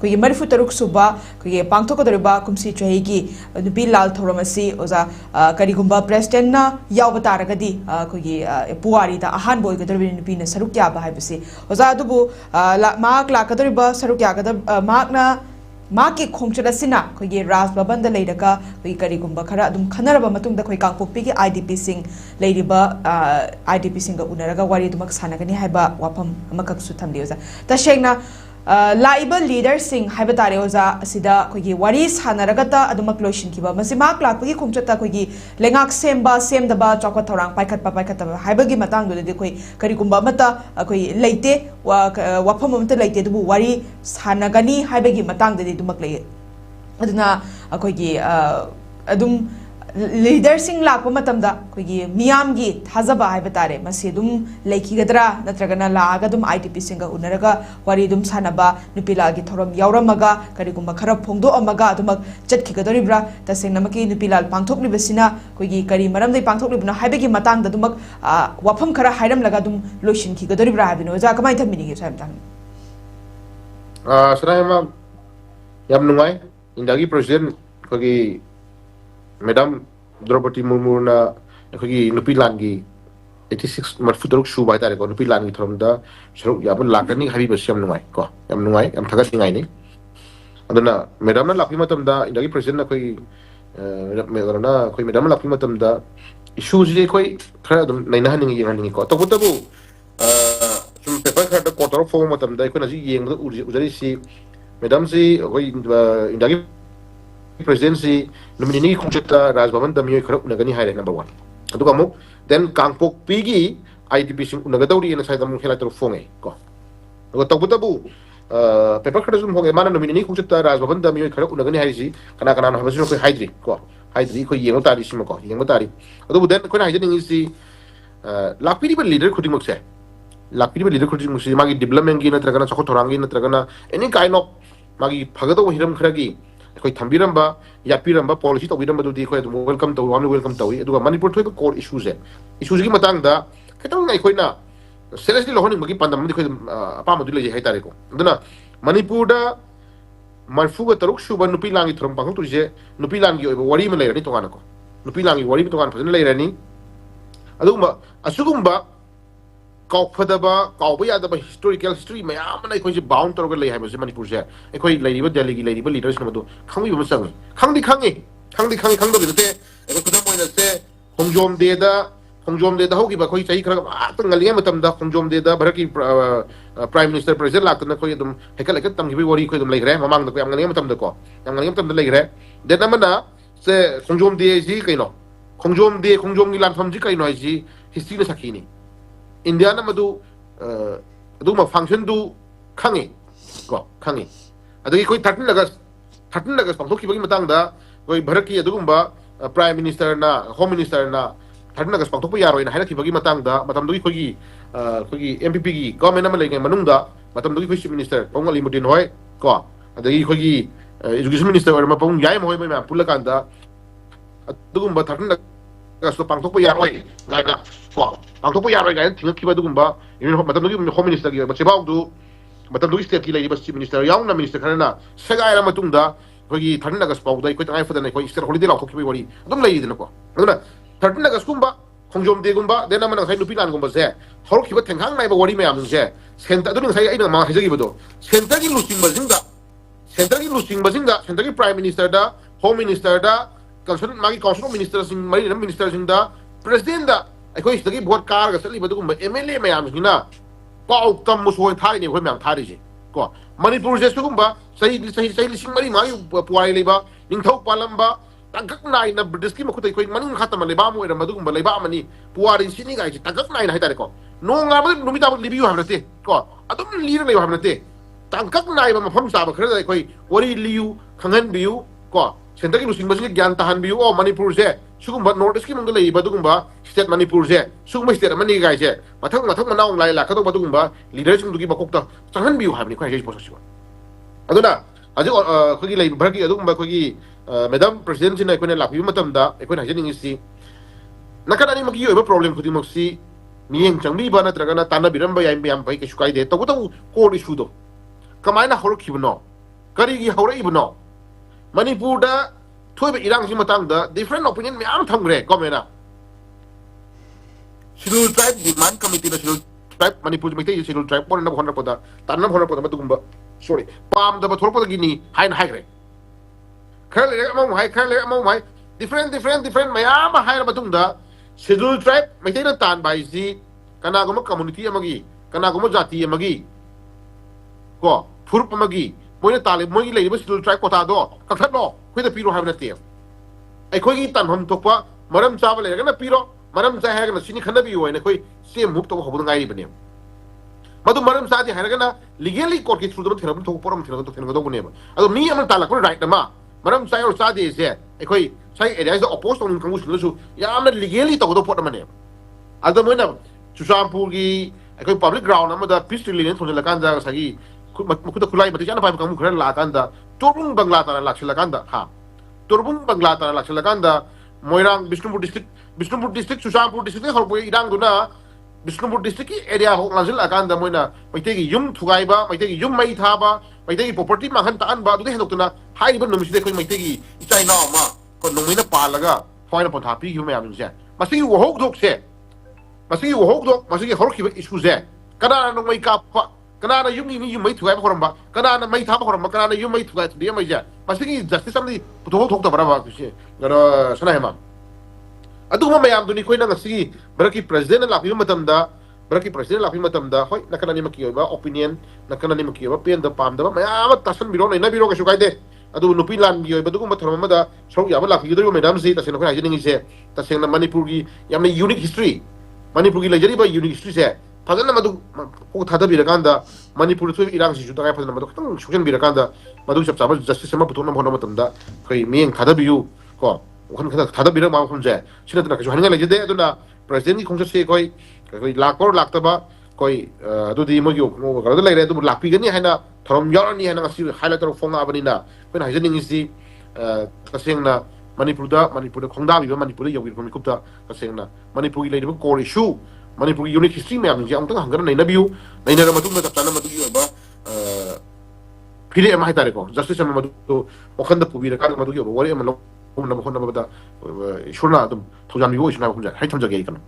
कोई मरफु तरुक सुबा कोई पांगथोकदरिबा कुमसी चहेगी नुपी लाल थौरमसी ओजा करिगुंबा प्रेसिडेंट ना याव तारगदी कोई पुवारी दा अहान बोय गदरबि नुपी ना सरुक या बा हाइबसी ओजा अदुबु माक लाकदरिबा सरुक या गदर माकना माके खोंचरसिना कोई राज भवन दा लेरका कोई करिगुंबा खरा अदुम खनरबा मतुंग दा कोई कांगपोक्पी की आईडीपी सिंग लेरिबा आईडीपी सिंग गा उनरगा वारी दुमक सानगनी हाइबा वाफम अमकक सु थमदि ओजा तशेंगना लाइब लीडर सिंह हाइबा तारे ओजा असिदा कोई वारी सानरगता अदुमक लोइशन किबा मसि माक लाकपगी खोंचता कोई लेंगाक सेमबा सेमदबा चौका थौरांग पाइखतपा पाइखतबा हाइबगी मतंग दुदि कोई करिगुंबा मता कोई लेइते वाफम अमता लेइते दुबु वारी सानगनी हाइबगी मतंग दुदि दुमक लेय अदुना कोई अदुम लीडर सिंह लाको मतमदा कोई मियामगी थाजबा हाइबा तारे मसि दुम लेखिगदरा नत्रगना लागा दुम आईटीपी सिंग उनरगा वारी दुम सानबा नुपीलागी थोरम यावरमगा करिगुंबा खरा फोंदो अमगा दुमक चटखिगदरिब्रा तसेंगनमकी नुपीलाल पांगथोकलिबसिना कोई करी मरमदै पांगथोकलिबना हाइबगी मतंग दा दुमक वाफम खरा हाइरमलगा दुम लोइसिनखिगदरिब्रा हाबिनो जा कमाय थमिनिगे सामतांग सरायमा याम नुंगाई इंडियागी प्रेसिडेंट कोई मैडम द्रौपदी मुर्मू ना अखोगी नुपी लांगी 86 मरफु तरुक सुबा तारे को नुपी लांगी थरमदा सरुक याबन लाकनी हाबी बस याम नुंगाई को याम नुंगाई याम थगत निंगाई नि अदना मैडम ना लापी मतमदा इंडियागी प्रेसिडेंट ना कोई मैडम ना लापी मतमदा इशू जे कोई खरा दम नैना हनिंगी यंगनिंगी को तबु सुम पेपर खरा कोटर फॉर्म मतमदा कोई नजी येंगदा उजरी सी मैडम जी कोई इंडियागी प्रेसिडेंसी नुमिनी खोंचता राजभवन दमियो खरक उनगनी हाइरे नंबर 1 अदुगा मु देन कांगपोक पीगी आईटीपी सिंग उनगदौरी एना साइड मु खेला तर फोंगे को अदुगा तबुतबु पेपर खरक जुम होगे माना नुमिनी खोंचता राजभवन दमियो खरक उनगनी हाइसी कना कना हबसु को हाइद्री को हाइद्री को येंगो तारी सिम को येंगो तारी अदुबु देन कोना हाइजनिंग इसी लापीरिबा लीडर खुदिमक से लापीरिबा लीडर खुदिमक से मागी डेवलपमेंट की नत्रगना चखो थोरांगी नत्रगना एनी काइंड ऑफ मागी फगदो हिरम खरगी कोई थंबीरंबा यापीरंबा पॉलिसी तौबीरंबदुदी कोई वेलकम तौ वाम वेलकम तौई अदुगा मणिपुर थोय कोर इश्यूज की मतंग दा खतंग नै कोइना सीरियसली लोहनिंग बगी पंदम दि कोइ अपामदु लेजे हाय तारे को अदुना मणिपुर दा मरफुगा तरुक सुबा नुपी लांगी थरम पाखं तुजे नुपी लांगी ओइबा वरी म लेरनी तोगाना को नुपी लांगी वरी तोगाना फजन लेरनी अदुगा असुगुंबा काउफदबा काउबा यादबा हिस्ट्री मयाम नै कोइ बाउंड तोरग ले हाइबसे मणिपुर से एकोइ लेरिबा दिल्ली की लेरिबा लीडर्स नमदो खंगि बमसंग खंगदि खंगदो बिते एको खुदम मोइना से खोंजोम देदा होगी बा कोइ चाहि खरग आत ngaliya matam da खोंजोम देदा भारत की प्राइम मिनिस्टर प्रेसिडेंट लाकना कोइ दम हेकल हेकल तमगिबि वरी कोइ दम लेगरे ममांग द कोइ ngaliya matam da को ngaliya matam da लेगरे देना मना से खोंजोम दे जी कइनो खोंजोम की लानफम जी कइनो है जी हिस्ट्री न सकीनी इंडिया ना मधु अदुमा फंक्शन दु खंगे को खंगे अदगी कोई 13 अगस्त पांथोखिबगी मतंगदा कोई भारत की अदुगुंबा प्राइम मिनिस्टर ना होम मिनिस्टर ना 13 अगस्त पांथोप यारोय ना हाइरखिबगी मतंगदा मतमदुगी कोई एमपीपी की गवर्नमेंट अमा लेगे मनुंगदा मतमदुगी कोई चीफ मिनिस्टर पोंगली मुदिन होय को अदगी कोई एजुकेशन मिनिस्टर और मपोंग याय मोय मै पुला कांदा अदुगुंबा 13 अगस्त पांथोप यारोय गाना को पांथोप यारोय गाय थिंगखिबा दुगुंबा मतमदुगी होम मिनिस्टर की बचेबाउदु मतमदुगी स्टेट की लेगी चीफ मिनिस्टर याउना मिनिस्टर खरना सेगायरा मतुंगदा कोई 13 अगस्त पाउदा कोई तंगाय फदन कोई स्टेट हॉलिडे लाथोखिबी वरी अदुम लेयिदन को अदुना 13 अगस्त कुंबा खोंजोम दे गुंबा देना मन साइ नुपी लान गुंबा से हरखिबा थेंखांग नायबा वरी मयाम से सेंटर अदुन साइ आइना मा हाइजगिबदो सेंटर की सेंटर की प्राइम मिनिस्टर दा होम मिनिस्टर दा कंसर्न मागी काउंसिल मिनिस्टर सिंग मरी मिनिस्टर सिंग दा प्रेसिडेंट दा अखोइ सिदगी वोट कार ग सलिबदु गुंबा एमएलए मयाम सिना पाउ तम मुसोय थारिने होय मयाम थारिजे को मणिपुर से सुगुंबा सही लिसिंग मरी मागी पुवाई लेबा निंथौ पालंबा तंगक नाइना ब्रिटिश की मखुतै कोइ मनिंग खातम लेबा मो एरम मदुगुंबा लेबा मनी पुवारी सिनी गाइ तंगक नाइना हाइतारे को नोंगा मद नुमिता लिबियु हमनते को अदुम लीर लेबा हमनते तंगक नाइबा मफम साबा खरे कोइ वरी लियु खंगन बियु को सेंटर की लुसिंग बसिंग ज्ञान तहान बियु ओ मणिपुर से सुगुंबा नॉर्थ ईस्ट की मंग लेबा दुगुंबा स्टेट मणिपुर से सुगुंबा स्टेट मनी गाइ से मथक मनाउ लाइ लाखतो बदुगुंबा लीडर सिंग दुगी बकोक्ता चंगन बियु हाबनि को हेज पोससिबा अदुना अजु खोगी लेबा भरकी अदुगुंबा खोगी मैडम प्रेसिडेंट सिना कोने लाफि मतमदा एकोना हाइजनिंग सी नकनानी मकी ओबा प्रॉब्लम खुदी मक्सी मियेंग चंगबी बा नत्रगना ताना बिरंबा याम याम बै केसु काइदे तबु तबु कोड इशू दो कमाइना हरखिबनो ꯀꯔꯤꯒꯤ ꯍꯧꯔꯛꯏꯕꯅꯣ ꯃꯅꯤꯄꯨꯔꯗ ꯊꯣꯏꯕ ꯏꯔꯥꯡꯁꯤ ꯃꯇꯥꯡꯗ ꯗꯤꯐꯔꯦꯟ ꯑꯣꯄꯤꯅꯤꯌꯟ ꯃꯌꯥꯝ ꯊꯝꯈ꯭ꯔꯦ ꯒꯣꯔꯃꯦꯟꯅ ꯁꯤꯗꯨꯜ ꯇ꯭ꯔꯥꯏꯕ ꯗꯤꯃꯥꯟ ꯀꯃꯤꯇꯤꯅ ꯁꯤꯗꯨꯜ ꯇ꯭ꯔꯥꯏꯕ ꯃꯅꯤꯄꯨꯔ ꯃꯩꯇꯩ ꯁꯤꯗꯨꯜ ꯇ꯭ꯔꯥꯏꯕ ꯑꯣꯟꯅꯕ ꯍꯣꯠꯅꯔꯛꯄꯗ ꯇꯥꯟꯅꯕ ꯍꯣꯠꯅꯔꯛꯄꯗ ꯃꯗꯨꯒꯨꯝꯕ ꯁꯣꯔꯤ ꯄꯥꯝꯗꯕ ꯊꯣꯛꯂꯛꯄꯗꯒꯤꯅꯤ ꯍꯥꯏꯅ ꯍꯥꯏꯈ꯭ꯔꯦ ꯈꯔ ꯂꯩꯔꯒ ꯑꯃꯃꯨꯛ ꯍꯥꯏ ꯈꯔ ꯂꯩꯔꯒ ꯑꯃꯃꯨꯛ ꯍꯥꯏ ꯗꯤꯐꯔꯦꯟ ꯃꯌꯥꯝ ꯑꯃ ꯍꯥꯏꯔ ꯃꯇꯨꯡꯗ ꯁꯤꯗꯨꯜ ꯇ꯭ꯔꯥꯏꯕ ꯃꯩꯇꯩꯅ ꯇꯥꯟꯕ ꯍꯥꯏꯁꯤ ꯀꯅꯥꯒꯨꯝꯕ ꯀꯝꯃꯨꯅꯤꯇꯤ ꯑꯃꯒꯤ ꯀꯅꯥꯒꯨꯝꯕ ꯖꯥꯇꯤ ꯑꯃꯒꯤ ꯀꯣ ꯐꯨꯔꯨꯞ ꯑꯃꯒꯤ ꯃꯣꯏꯅ ꯇꯥꯜꯂꯤ ꯃꯣꯏꯒꯤ ꯂꯩꯔꯤꯕ ꯁꯤꯗꯨꯜ ꯇ꯭ꯔꯥꯏꯕ ꯀꯣꯇꯥꯗꯣ ꯀꯛꯊꯠꯂꯣ ꯑꯩꯈꯣꯏꯗ ꯄꯤꯔꯣ ꯍꯥꯏꯕ ꯅꯠꯇꯦ ꯑꯩꯈꯣꯏꯒꯤ ꯇꯥꯟꯐꯝ ꯊꯣꯛꯄ ꯃꯔꯝ ꯆꯥꯕ ꯂꯩꯔꯒꯅ ꯄꯤꯔꯣ ꯃꯔꯝ ꯆꯥꯏ ꯍꯥꯏꯔꯒꯅ ꯁꯤꯅꯤ ꯈꯟꯅꯕꯤꯌꯨ ꯍꯥꯏꯅ ꯑꯩꯈꯣꯏ ꯆꯦ ꯃꯨꯚ ꯇꯧꯕ ꯍꯧꯕꯗ ꯉꯥꯏꯔꯤꯕꯅꯦꯕ ꯃꯗꯨ ꯃꯔꯝ ꯆꯥꯗꯦ ꯍꯥꯏꯔꯒꯅ ꯂꯤꯒꯦꯜꯂꯤ ꯀꯣꯔꯠꯀꯤ ꯊ꯭ꯔꯨꯗ ꯊꯦꯡꯅꯕ ꯊꯣꯛꯄ ꯄꯣꯠ ꯑꯃ ꯊꯦꯡꯅꯒꯗꯧꯕꯅꯦꯕ ꯑꯗꯣ ꯃꯤ ꯑꯃꯅ ꯇꯥꯜꯂꯛꯄ ꯔꯥꯏꯠ ꯑꯃ ꯃꯔꯝ ꯆꯥꯏ ꯑꯣꯔ ꯆꯥꯗꯦꯁꯦ ꯑꯩꯈꯣꯏ ꯁꯥꯏ ꯑꯦꯔꯤꯌꯥꯁꯤꯗ ꯑꯣꯄꯣꯖ ꯇꯧꯅꯤꯡꯕ ꯀꯥꯡꯕꯨꯁꯤꯡꯅꯁꯨ ꯌꯥꯝꯅ ꯂꯤꯒꯦꯜꯂꯤ ꯇꯧꯒꯗꯧꯕ ꯄꯣꯠ ꯑꯃꯅꯦꯕ ꯑꯗ ꯃꯣꯏꯅ ꯆꯨꯔꯆꯥꯟꯄꯨꯔꯒꯤ ꯑꯩꯈꯣꯏ ꯄꯕ꯭ꯂꯤꯛ ꯒ꯭ꯔꯥꯎꯟ ꯑꯃꯗ ꯄꯤꯁ ꯇ꯭ꯔꯤꯂꯤꯌꯟ ꯊꯣꯟꯖꯤꯜꯂꯀꯥꯟꯗ ꯉꯁꯥꯏꯒꯤ ꯃꯈꯨꯠꯇ ꯈꯨꯠꯂꯥꯏ ꯃꯇꯤꯛ ꯆꯥꯅ ꯄꯥꯏꯕ ꯀꯥꯡꯕꯨ ꯈꯔ ꯂꯥꯛꯑꯀꯥꯟꯗ ꯇꯣꯔꯕꯨꯡ ꯕꯪꯒ꯭ꯂꯥ ꯇꯥꯅ ꯂꯥꯛꯁꯤꯜꯂꯀꯥꯟꯗ ꯇꯣꯔꯕꯨꯡ ꯕꯪꯒ꯭ꯂꯥ ꯇꯥꯅ ꯂꯥꯛꯁꯤꯜꯂꯀꯥꯟꯗ ꯃꯣꯏꯔꯥꯡ ꯕꯤꯁꯅꯨꯄꯨꯔ ꯗꯤꯁꯇ꯭ꯔꯤꯛ ꯆꯨꯔꯆꯥꯟꯄꯨꯔ ꯗꯤꯁꯇ꯭ꯔꯤꯛꯇ ꯍꯧꯔꯛꯄ ꯏꯔꯥꯡꯗꯨꯅ ꯕꯤꯁꯅꯨꯄꯨꯔ ꯗꯤꯁꯇ꯭ꯔꯤꯛꯀꯤ ꯑꯦꯔꯤꯌꯥ ꯐꯥꯎ ꯂꯥꯟꯁꯤꯜꯂꯛꯑꯀꯥꯟꯗ ꯃꯣꯏꯅ ꯃꯩꯇꯩꯒꯤ ꯌꯨꯝ ꯊꯨꯒꯥꯏꯕ ꯃꯩꯇꯩꯒꯤ ꯌꯨꯝ ꯃꯩ ꯊꯥꯕ ꯃꯩꯇꯩꯒꯤ ꯄ꯭ꯔꯣꯄꯔꯇꯤ ꯃꯥꯡꯍꯟ ꯇꯥꯛꯍꯟꯕ ꯑꯗꯨꯗ ꯍꯦꯟꯗꯣꯛꯇꯨꯅ ꯍꯥꯏꯔꯤꯕ ꯅꯨꯃꯤꯠꯁꯤꯗ ꯑꯩꯈꯣꯏ ꯃꯩꯇꯩꯒꯤ ꯏꯆꯥ ꯏꯅꯥꯎ ꯑꯃ ꯅꯣꯡꯃꯩꯅ ꯄꯥꯜꯂꯒ ꯊꯋꯥꯏꯅ ꯄꯣꯟꯊꯥ ꯄꯤꯈꯤꯕ ꯃꯌꯥꯝꯁꯤꯡꯁꯦ ꯃꯁꯤꯒꯤ ꯋꯥꯍꯧꯗꯣꯛꯁꯦ ꯃꯁꯤꯒꯤ ꯋꯥꯍꯧꯗꯣꯛ ꯃꯁꯤꯒꯤ ꯍꯧꯔꯛꯈꯤꯕ ꯏꯁꯨꯁꯦ ꯀꯅꯥꯅ ꯅꯣꯡꯃꯩ ꯀꯥꯞꯄ ꯀꯅꯥꯅ ꯌꯨꯝꯒꯤ ꯃꯤ ꯌꯨꯝ ꯃꯩ ꯊꯨꯒꯥꯏꯕ ꯍꯧꯔꯝꯕ ꯀꯅꯥꯅ ꯃꯩ ꯊꯥꯕ ꯍꯧꯔꯝꯕ ꯀꯅꯥꯅ ꯌꯨꯝ ꯃꯩ ꯊꯨꯒꯥꯏꯃꯩꯁꯦ ꯃꯁꯤꯒꯤ ꯖꯁꯇꯤꯁ ꯑꯃꯗꯤ ꯄꯨꯊꯣꯛ ꯊꯣꯛꯇꯕ꯭ꯔꯕ ꯀꯩꯅꯣ ꯁꯅꯥꯍꯦꯃ ꯑꯗꯨꯒꯨꯝꯕ ꯃꯌꯥꯝꯗꯨꯅꯤ ꯑꯩꯈꯣꯏꯅ ꯉꯁꯤꯒꯤ ꯚꯥꯔꯠꯀꯤ ꯄ꯭ꯔꯦꯁꯤꯗꯦꯟꯅ ꯂꯥꯛꯄꯤꯕ ꯃꯇꯝꯗ ꯚꯥꯔꯠꯀꯤ ꯄ꯭ꯔꯦꯁꯤꯗꯦꯟ ꯂꯥꯛꯄꯤꯕ ꯃꯇꯝꯗ ꯍꯣꯏ ꯅꯥꯀꯟ ꯑꯅꯤꯃꯛꯀꯤ ꯑꯣꯏꯕ ꯑꯣꯄꯤꯅꯤꯌꯟ ꯅꯥꯀꯟ ꯑꯅꯤꯃꯛꯀꯤ ꯑꯣꯏꯕ ꯄꯦꯟꯗꯕ ꯄꯥꯝꯗꯕ ꯃꯌꯥꯝ ꯑꯃ ꯇꯥꯁꯟꯕꯤꯔꯣ ꯅꯩꯅꯕꯤꯔꯣ ꯀꯩꯁꯨ ꯀꯥꯏꯗꯦ ꯑꯗꯨꯕꯨ ꯅꯨꯄꯤ ꯂꯥꯟꯒꯤ ꯑꯣꯏꯕ ꯑꯗꯨꯒꯨꯝꯕ ꯊꯧꯔꯝ ꯑꯃꯗ ꯁꯔꯨꯛ ꯌꯥꯕ ꯂꯥꯛꯄꯤꯒꯗꯧꯔꯤꯕ ꯃꯦꯗꯥꯝꯁꯤ ꯇꯁꯦꯡꯅ ꯑꯩꯈꯣꯏ ꯍꯥꯏꯖꯅꯤꯡꯉꯤꯁꯦ ꯇꯁꯦꯡꯅ ꯃꯅꯤꯄꯨꯔꯒꯤ ꯌꯥꯝꯅ ꯌꯨꯅꯤꯛ ꯍꯤꯁꯇ꯭ꯔꯤ ꯃꯅꯤꯄꯨꯔꯒꯤ ꯂꯩꯖꯔꯤꯕ ꯌꯨꯅꯤꯛ ꯍꯤꯁꯇ꯭ꯔꯤꯁꯦ ꯐꯖꯅ ꯃꯗꯨ ꯀꯣꯛ ꯊꯥꯗꯕꯤꯔꯀꯥꯟꯗ ꯃꯅꯤꯄꯨꯔꯗ ꯊꯣꯛꯏꯕ ꯏꯔꯥꯡꯁꯤꯁꯨ ꯇꯉꯥꯏ ꯐꯗꯅ ꯃꯗꯨ ꯈꯤꯇꯪ ꯁꯣꯛꯆꯟꯕꯤꯔꯀꯥꯟꯗ ꯃꯗꯨ ꯆꯞ ꯆꯥꯕ ꯖꯁꯇꯤꯁ ꯑꯃ ꯄꯨꯊꯣꯛꯅꯕ ꯍꯣꯠꯅꯕ ꯃꯇꯝꯗ ꯑꯩꯈꯣꯏ ꯃꯤꯠꯌꯦꯡ ꯊꯥꯗꯕꯤꯌꯨ ꯀꯣ ꯋꯥꯈꯜ ꯈꯔ ꯊꯥꯗꯕꯤꯔꯛꯄ ꯃꯐꯝꯁꯦ ꯁꯤ ꯅꯠꯇꯅ ꯀꯩꯁꯨ ꯍꯥꯏꯅꯤꯡꯉꯥꯏ ꯂꯩꯖꯗꯦ ꯑꯗꯨꯅ ꯄ꯭ꯔꯦꯁꯤꯗꯦꯟꯒꯤ ꯈꯣꯡꯆꯠꯁꯤ ꯑꯩꯈꯣꯏ ꯂꯥꯛꯄ ꯂꯥꯛꯇꯕ ꯑꯩꯈꯣꯏ ꯑꯗꯨꯗꯤ ꯃꯣꯏꯒꯤ ꯀꯩꯅꯣꯗ ꯂꯩꯔꯦ ꯑꯗꯨꯕꯨ ꯂꯥꯛꯄꯤꯒꯅꯤ ꯍꯥꯏꯅ ꯊꯧꯔꯝ ꯌꯥꯎꯔꯅꯤ ꯍꯥꯏꯅ ꯉꯁꯤ ꯍꯥꯏꯂꯥꯏꯠ ꯇꯧꯔꯒ ꯐꯣꯡꯉꯛꯑꯕꯅꯤꯅ ꯑꯩꯈꯣꯏꯅ ꯍꯥꯏꯖꯅꯤꯡꯉꯤꯁꯤ ꯇꯁꯦꯡꯅ ꯃꯅꯤꯄꯨꯔꯗ ꯈꯣꯡꯗꯥꯕꯤꯕ ꯃꯅꯤꯄꯨꯔꯗ ꯌꯧꯕꯤꯔꯛꯄ ꯃꯤꯀꯨꯞꯇ ꯇꯁꯦꯡꯅ ꯃꯅꯤꯄꯨꯔꯒꯤ ꯂꯩꯔꯤꯕ ꯀꯣꯔ ꯏꯁꯨ ꯃꯅꯤꯄꯨꯔꯒꯤ ꯌꯨꯅꯤꯛ ꯍꯤꯁꯇ꯭ꯔꯤ ꯃꯌꯥꯝꯁꯤꯡꯁꯦ ꯑꯃꯨꯛꯇꯪ ꯍꯪꯒꯠꯅ ꯅꯩꯅꯕꯤꯌꯨ ꯅꯩꯅꯔꯕ ꯃꯇꯨꯡꯗ ꯆꯞ ꯆꯥꯅ ꯃꯗꯨꯒꯤ ꯑꯣꯏꯕ ꯐꯤꯔꯦꯞ ꯑꯃ ꯍꯥꯏꯇꯥꯔꯦꯀꯣ ꯖꯁꯇꯤꯁ ꯑꯃ ꯃꯗꯨ ꯋꯥꯈꯜꯗ ꯄꯨꯕꯤꯔꯀꯥꯟꯗ ꯃꯗꯨꯒꯤ ꯑꯣꯏꯕ ꯋꯥꯔꯤ ꯑꯃ ꯂꯧꯅꯕ ꯍꯣꯠꯅꯕꯗ ꯏꯁꯣꯔꯅ ꯑꯗꯨꯝ ꯊꯧꯖꯥꯟꯕꯤꯕ ꯑꯣꯏꯁꯅꯨ ꯍꯥꯏꯕ ꯊꯝꯖꯒꯦ ꯑꯩ ꯀꯩꯅꯣ